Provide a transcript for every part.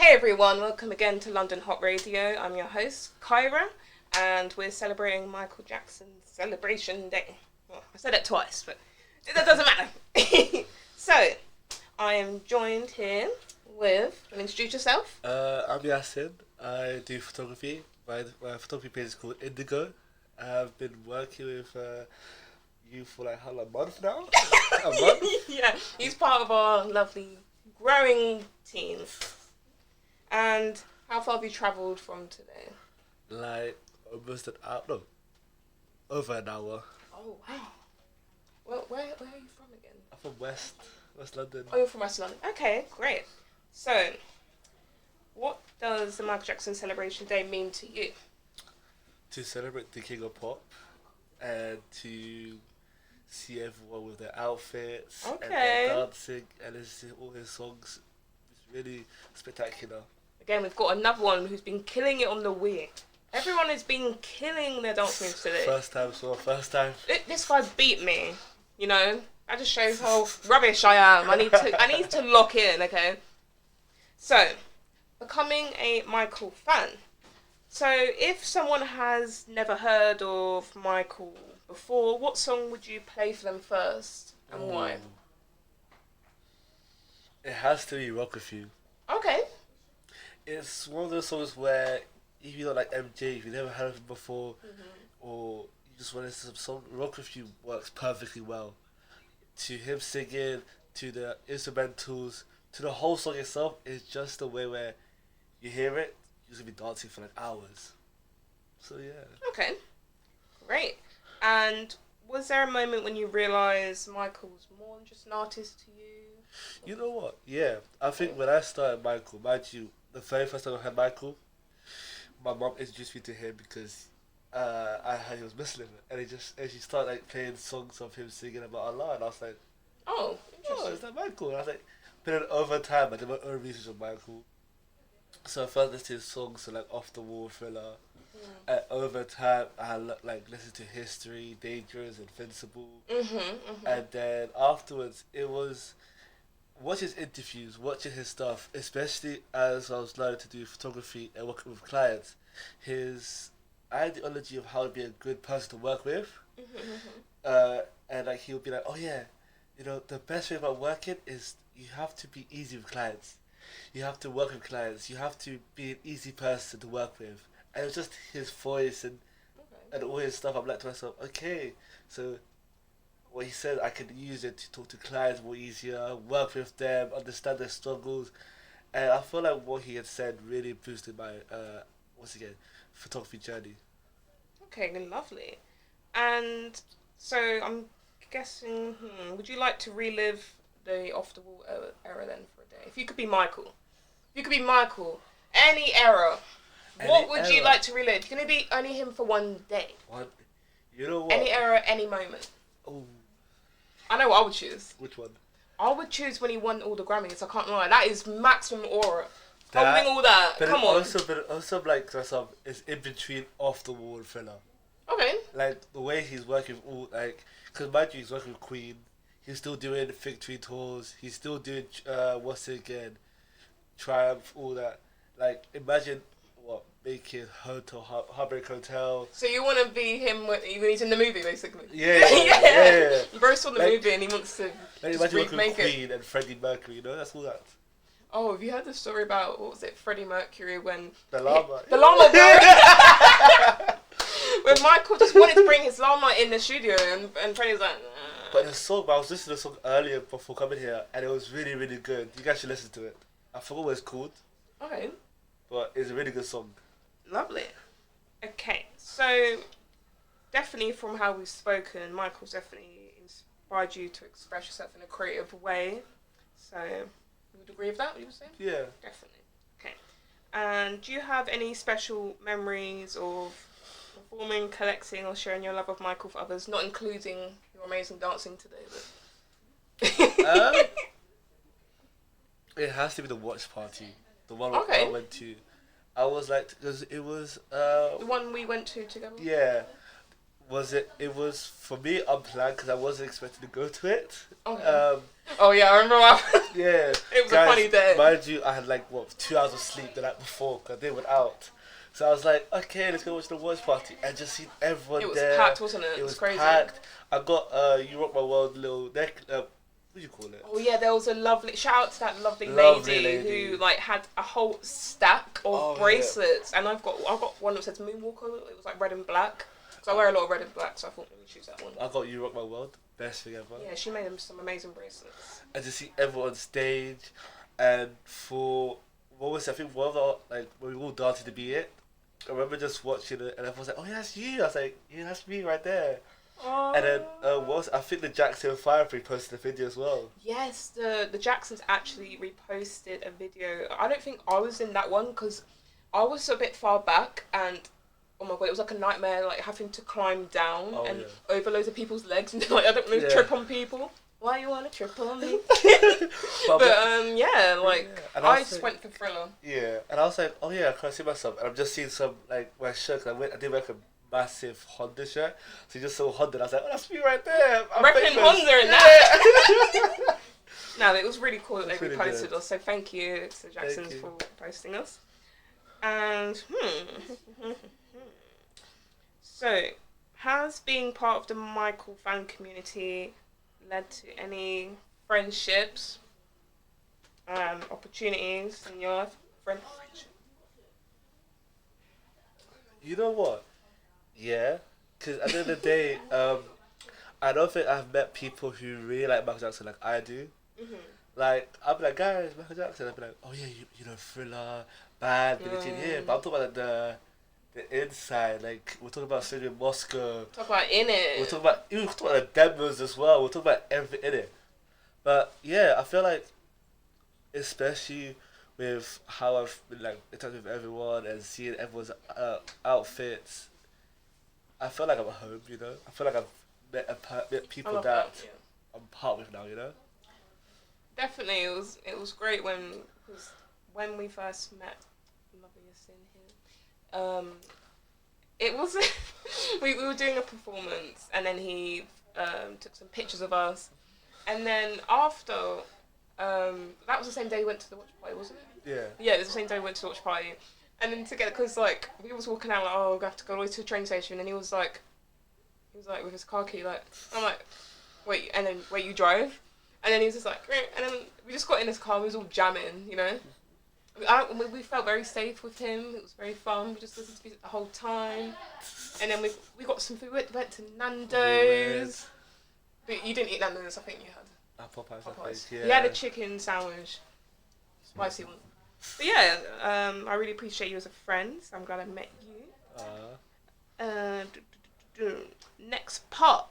Hey everyone, welcome again to London Hot Radio. I'm your host, Cyra, and we're celebrating Michael Jackson's Celebration Day. Well, I said it twice, but that doesn't matter. So, I am joined here with, can you introduce yourself? I'm Yasin. I do photography. My photography page is called Indigo. I've been working with you for like how long? A month now? A month? Yeah, he's part of our lovely growing team. And how far have you travelled from today? Like almost an hour. No, over an hour. Oh, wow. Well, where are you from again? I'm from West London. Oh, you're from West London. Okay, great. So, what does the Michael Jackson Celebration Day mean to you? To celebrate the King of Pop and to see everyone with their outfits and Okay. their dancing and listen to all his songs. It's really spectacular. Again, we've got another one who's been killing it on the Wii. Everyone has been killing their dance moves today. First time. This guy beat me. You know, that just shows how rubbish I am. I need to lock in. Okay. So, becoming a Michael fan. So, if someone has never heard of Michael before, what song would you play for them first, and why? It has to be Rock With You. Okay. It's one of those songs where if you don't like MJ, if you never heard of him before, or you just want to listen to some song, Rock With You works perfectly well. To him singing, to the instrumentals, to the whole song itself, it's just the way where you hear it, you're going to be dancing for like hours. So yeah. Okay. Great. And was there a moment when you realised Michael was more than just an artist to you? You know what? Yeah. I think when I started Michael, mind you, the very first time I heard Michael, my mom introduced me to him because I heard he was Muslim, and she started like playing songs of him singing about Allah, and I was like, Oh, "Oh, interesting. is that Michael?" And I was like, but then over time, I did my own research on Michael, so I first listened to his songs, so like Off the Wall, Thriller, and over time, I listened to History, Dangerous, Invincible, and then afterwards, it was watching his interviews, watching his stuff, especially as I was learning to do photography and working with clients, his ideology of how to be a good person to work with, and like he would be like, oh yeah, you know, the best way about working is you have to be easy with clients, you have to work with clients, you have to be an easy person to work with, and it was just his voice and all his stuff. I'm like to myself, okay, so what he said, I can use it to talk to clients more easier, work with them, understand their struggles, and I feel like what he had said really boosted my photography journey. Okay, lovely. And so I'm guessing, would you like to relive the Off the Wall era then for a day? If you could be Michael. If you could be Michael, any era, what would you like to relive? You're going to be only him for one day. What? You know what? Any era, any moment. Oh, I know what I would choose. which one? I would choose when he won all the Grammys. I can't lie. That is maximum aura. That- Holding all that. But Come on. also like to myself, it's in between Off the Wall and Thriller. Okay. Like the way he's working with all because mind you, he's working with Queen. He's still doing Victory tours. He's still doing what's it again, Triumph, all that. Like imagine what making Heartbreak Hotel. So you want to be him when he's in the movie, basically? Yeah. You both saw the Like- movie and he wants to Like just imagine working with remake it. Queen and Freddie Mercury. You know, that's all that. Oh, have you heard the story about, what was it, Freddie Mercury when... The llama. The llama, bro! When Michael just wanted to bring his llama in the studio and Freddie was like... Nah. But the song, I was listening to the song earlier before coming here, and it was really, really good. You guys should listen to it. I forgot what it's called, Okay, but it's a really good song. lovely. Okay, so definitely from how we've spoken, Michael's definitely inspired you to express yourself in a creative way. So, you would agree with that, what you were saying? Yeah. Definitely. Okay. And do you have any special memories of performing, collecting, or sharing your love of Michael for others, not including your amazing dancing today? But... It has to be the watch party, the one Okay. I went to. I was like, because it was the one we went to together? yeah. It was for me unplanned because I wasn't expecting to go to it. Okay. Um, Oh yeah, I remember what happened. yeah, It was guys, a funny day. mind you, I had like what 2 hours of sleep the night before because they went out. So I was like, okay, let's go watch the watch party, and just see everyone It was there. packed, wasn't it? It was crazy. packed. I got You Rock My World little neck. What do you call it? Oh yeah, there was a lovely shout out to that lovely lady who like had a whole stack of bracelets, and I got one that says Moonwalker. It was like red and black. So I wear a lot of red and black, so I thought maybe choose that one. I got You Rock My World, best thing ever. Yeah, she made them some amazing bracelets. And to see everyone on stage, and for what was it? I think one of the like when we all danced to Be It. I remember just watching it, and everyone was like, "Oh yeah, that's you." I was like, "Yeah, that's me right there." Oh. And then I think the Jackson Firefly posted a video as well. Yes, the Jacksons actually reposted a video. I don't think I was in that one because I was a bit far back, and oh my god, it was like a nightmare, like having to climb down over loads of people's legs and like I don't want to trip on people. Why you want to trip on me? but yeah, like I just went for Thriller. Yeah, and I was like, oh yeah, I can't see myself, and I'm just seeing some like my shirt. Cause I did like a massive Honda shirt, so you just saw Honda. And I was like, oh, that's me right there. I'm repping Honda in that. No, it was really cool that they reposted us. So thank you to the Jacksons for posting us. And so, has being part of the Michael fan community led to any friendships, opportunities in your life? Friendship. You know what? Yeah, because at the end of the day, I don't think I've met people who really like Michael Jackson like I do. Mm-hmm. Like, I'll be like, guys, Michael Jackson. I'll be like, oh yeah, you know, Thriller, Bad, Billie Jean, yeah. But I'm talking about the inside. Like, we're talking about Studio Moscow. Talk about in it. We're talking about the demos as well. We're talking about everything in it. But yeah, I feel like, especially with how I've been like in touch with everyone and seeing everyone's outfits, I feel like I'm at home. You know, I feel like I've met people that I'm part with now. You know. Definitely, it was great when we first met. Loveliest in here. It was we were doing a performance, and then he took some pictures of us, and then after that was the same day we went to the watch party, wasn't it? Yeah. Yeah, it was the same day we went to the watch party, and then together because like we was walking out like, oh, we have to go all the way to the train station, and he was like with his car key, like I'm like wait, and then wait, you drive? And then he was just like, and then we just got in his car. We was all jamming, you know. We felt very safe with him. It was very fun. We just listened to music the whole time. And then we got some food. We went to Nando's. But you didn't eat Nando's. I think you had. Popeyes. Yeah. He had a chicken sandwich, spicy one. But yeah, I really appreciate you as a friend. So I'm glad I met you. Next part.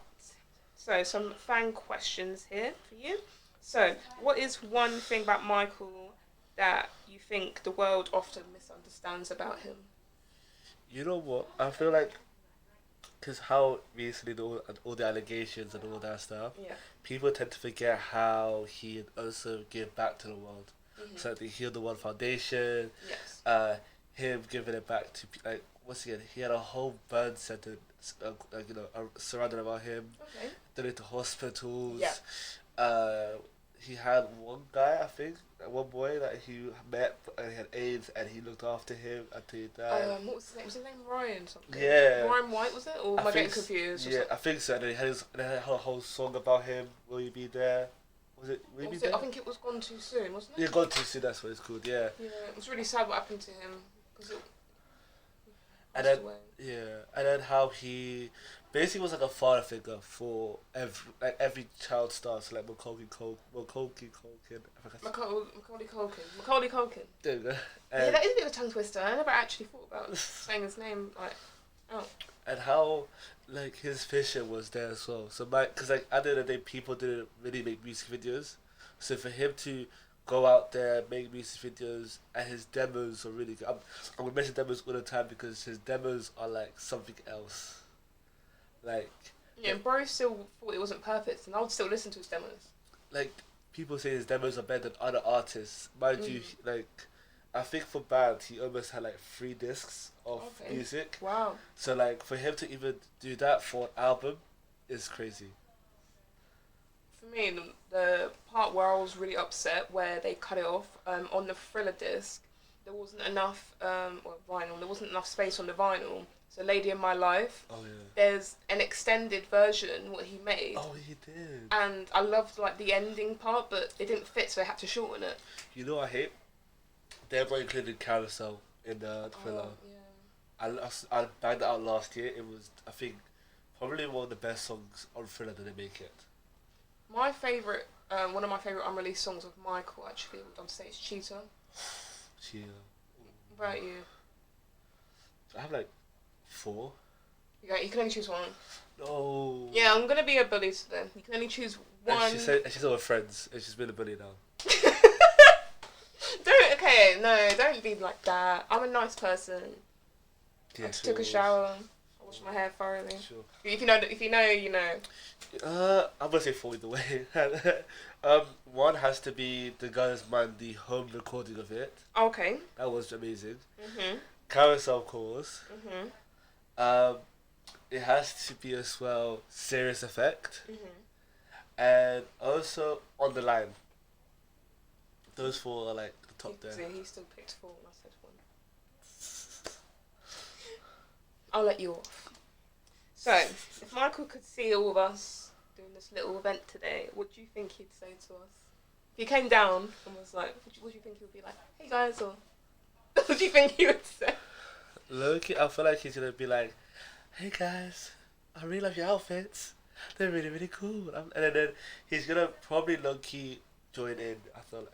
So, some fan questions here for you. So, what is one thing about Michael that you think the world often misunderstands about him? You know what? I feel like, because how recently all the allegations and all that stuff, people tend to forget how he also gave back to the world. Mm-hmm. So, the Heal the World Foundation, him giving it back to, like, once again, he had a whole burn center, surrounded about him. Okay. Donated to hospitals. Yeah. He had one guy, I think, one boy that he met, and he had AIDS, and he looked after him until he died. What was his name? Was his name Ryan something? Yeah. Ryan White, was it? Or am I getting confused? Yeah, I think so. And then he had a whole song about him. Will you be there? Was it? Will you be there? I think it was Gone Too Soon, wasn't it? Yeah, Gone Too Soon. That's what it's called. Yeah. Yeah, it was really sad what happened to him and then how he basically was like a father figure for every child star, so like Macaulay Culkin. There you go. Yeah, that is a bit of a tongue twister. I never actually thought about saying his name like out. And how like his vision was there as well. So because like at the end of the day, people didn't really make music videos, so for him to go out there, make music videos, and his demos are really good. I'm gonna mention demos all the time because his demos are like something else. Like bro still thought it wasn't perfect, and I would still listen to his demos. Like people say his demos are better than other artists. Mind you, like I think for bands, he almost had like 3 discs of music. Wow. So like for him to even do that for an album is crazy. For me, the part where I was really upset where they cut it off on the Thriller disc, there wasn't enough vinyl. There wasn't enough space on the vinyl. So Lady in My Life. Oh yeah. There's an extended version what he made. Oh, he did. And I loved like the ending part, but it didn't fit, so they had to shorten it. You know what I hate? They never included Carousel in the Thriller. Yeah. I banged that out last year. It was, I think, probably one of the best songs on Thriller that they make it. My favourite, one of my favourite unreleased songs of Michael, actually, I'd say it's Cheetah. Cheetah. What about you? I have like 4. You can only choose one. No. Yeah, I'm gonna be a bully today. You can only choose one. And she's all her friends, and she's been a bully now. Don't be like that. I'm a nice person. Yeah, I just took a shower. I washed my hair thoroughly. Sure. If you know, you know. I'm gonna say 4 either way. One has to be The Guy's Man, the home recording of it. Okay. That was amazing. Mhm. Carousel, of course. Mhm. It has to be as well Serious Effect. Mhm. And also On the Line. Those 4 are like the top there. He still picked 4 and I said 1. I'll let you off. So, if Michael could see all of us doing this little event today, what do you think he'd say to us? If he came down and was like, what do you think he would be like? Hey guys, or what do you think he would say? Loki, I feel like he's gonna be like, hey guys, I really love your outfits. They're really, really cool. And then he's gonna probably low-key join in. I feel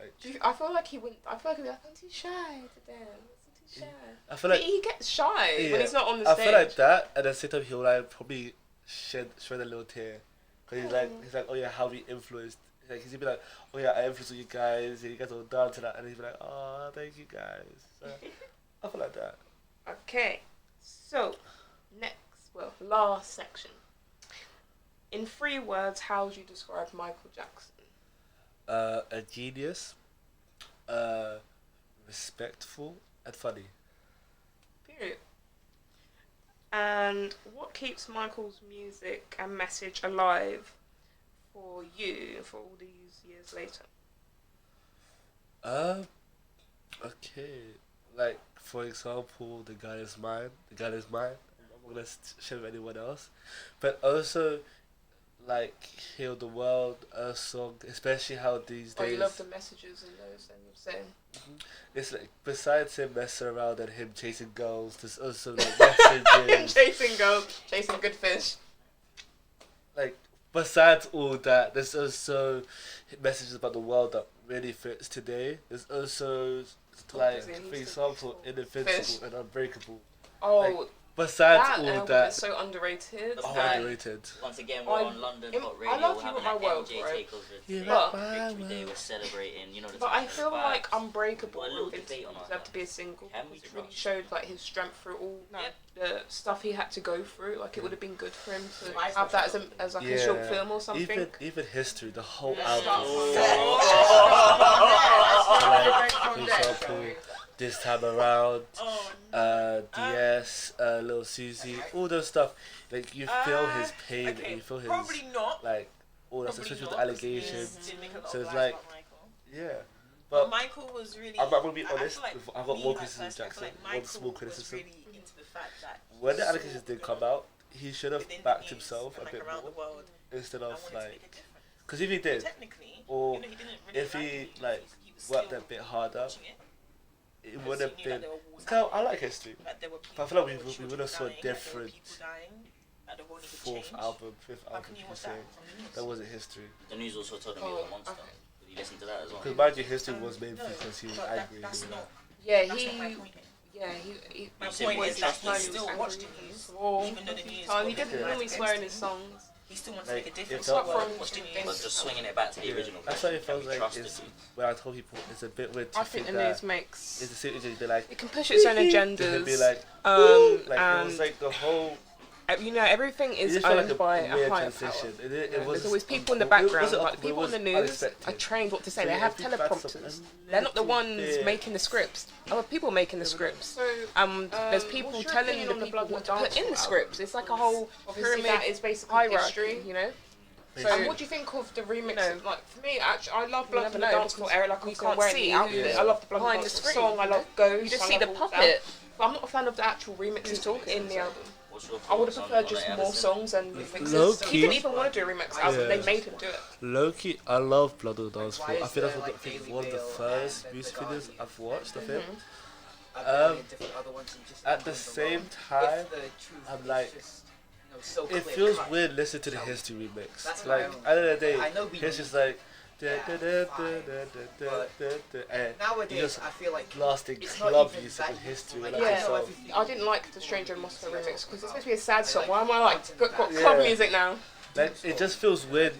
like he wouldn't. I feel like he'd be like, I'm too shy to dance. I'm too shy. I feel like he gets shy when he's not on the stage. I feel like that, and at the same time he'll like probably shed a little tear, cause he's like, oh yeah, how we influenced. Like he's gonna be like, oh yeah, I influenced you guys, and you guys all dance to that, and he's be like, oh, thank you guys. So, I feel like that. Okay, so last section. In 3 words, how would you describe Michael Jackson? A genius, respectful, and funny. Period. And what keeps Michael's music and message alive for you for all these years later? Okay. Like, for example, The God Is Mine. I'm not gonna share with anyone else. But also, like, Heal the World, a song, especially how these days... Oh, you love the messages in those, then you're saying? It's like, besides him messing around and him chasing girls, there's also, like, messages... Chasing girls, chasing good fish. Like, besides all that, there's also messages about the world that really fits today. There's also, like, for example, Invincible and Unbreakable. Oh... Like, besides all that, is so underrated. Underrated. Once again, we're on London Hot Radio. I love You having My an World, MJ right? takeover. But Victory Day, we're celebrating. You know the. But I feel like Unbreakable would deserved to be a single. Can we It really trust? showed like his strength through all the stuff he had to go through. Like it would have been good for him to have that as like a short film or something. Even History, the whole album. For example, This Time Around, DS, Little Susie, all those stuff. Like you feel his pain and you feel his like all that, especially with the allegations. So it's like, yeah. But Michael was really. I'm gonna be honest. Like I've got more criticism of Jackson. One small criticism. Really into the fact that when the allegations did come out, he should have within backed the news himself a and, bit around more the world, instead I of wanted to make like, a difference. because if he did, Technically, or he didn't really if like he it, like he was worked still a bit harder, watching it, it would have he knew been. that there were wars Because I happening, like History. that there were But I people, feel like there were we children would have saw dying, that there were different people dying, that the world needed fourth change. album, fifth How album, can you per watch se. that from the news? That wasn't History. The news also told him he was a monster. Did you listen to that as well? Because mind you, History was made No, because he was but angry. that's you know. not. Yeah, That's not my point. he My You said point we is didn't that trust he him. still watched the news, even though the news. He didn't normally swear in his songs. He still wants to Like, make a it difference. felt He like- watched the But news. just swinging it back to the Yeah. original. That's why it question, feels can we like trust it's, him? when I told people it's a bit weird to I think the that news makes it's the same as be like, it can push its own it'd agendas. be like, Um, like it was and like the whole you know, everything It is just felt owned like by a a weird higher transition. power. It There's always people in the it background, wasn't like up- people it on the was news unexpected. are trained what to say. So They yeah, have I think that's teleprompters. They're not the ones bit- making the scripts. Other people making the scripts. So there's people what's your telling opinion the on the people Blood what to and put in the Dance scripts. It's like a whole Obviously, pyramid that is basically hierarchy, history. you know. And what do you think of the remix? No. Like for me, actually, I love You Blood and never the know, Dance because era. Like you you can't can't see see outfit outfit. I love the Blood behind and the the screen. song. I love Ghost. You just I see the love all that. puppet. But I'm not a fan of the actual remixes talking. in the album. What's your I would have thoughts preferred on just it, more Anderson? songs and remixes. Low-key. He didn't even want to do a remix album. Yeah. They made him do it. Low-key, I love Blood on the Dance Floor. Why I is feel there, that's like, Daily one of the Mail first and music The videos Guardian? I've watched of him. I've got a Um, million different other ones and just At the leave them same alone. time, If the truth I'm is like, just, you know, so it clear feels cut. weird listening to the history remix. That's Like, what at the end of the day, I know we it's need just like, that, and you Nowadays, just I feel like blasting it's not club even music that with history. useful, Like, like, Yeah. I know so, everything. I didn't like the Stranger in Moscow remix because it's supposed to be a sad song. like Why am I like got club Yeah. music now? like, it just feels weird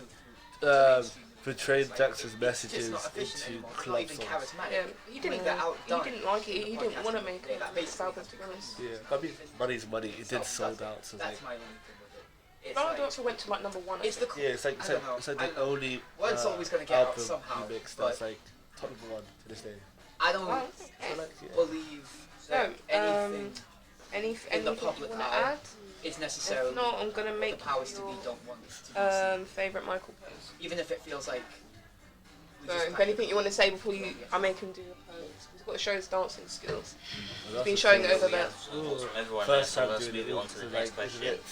portraying Jackson's messages It's just not efficient into anymore. It's not club even songs. charismatic. Yeah, he didn't. Make that He outdone. didn't like it. He didn't want to make Yeah, it. that This basically album, to be honest. Yeah, I mean, money's money. It did sold out, so like, That's my only thing with it. It's Blood like, and Dance went to like number 1. I it's the think. yeah, it's like I don't know. it's like I the don't know. only Word's always gonna get out album somehow, remix but- that's like top number one to this day. I don't Oh, So okay. like, yeah. believe So, that anything anything in the you public want to eye add? is necessarily If not, I'm gonna the make powers to be your don't want it to be seen. favorite Michael pose. Even if it feels like we So, just if kind anything of- you want to say before I make him do a pose, he's got to show his dancing skills. Well, He's been that's showing the it over thing. there. Thoughts from everyone First there, time so let's doing move it on it, to so the like, next isn't question. it?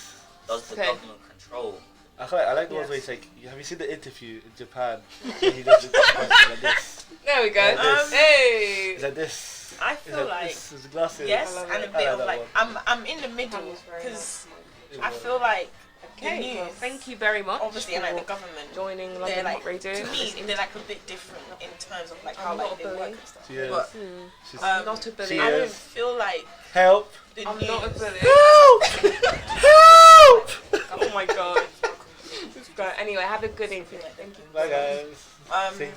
Does the Okay. government control? I like the ones Yes. where he's like, have you seen the interview in Japan? Where he does the question like this. There we go. Like this. Hey. It's like this. I It's feel like this. His glasses. yes, I love and a it. bit I of like like that I'm in the middle That was very because nice. I feel like Okay, the well, news, thank you very much obviously, and for like the government, joining they're London like Hot Radio. to on me this they're like a bit different in terms of like how I'm like not they a work bully. and stuff. She is. But She's Not a bully. She I don't is. feel like help. the I'm news. not a bully. Help! Help! Oh my god. Anyway, have a good evening. Thank you. Bye guys. Um, See-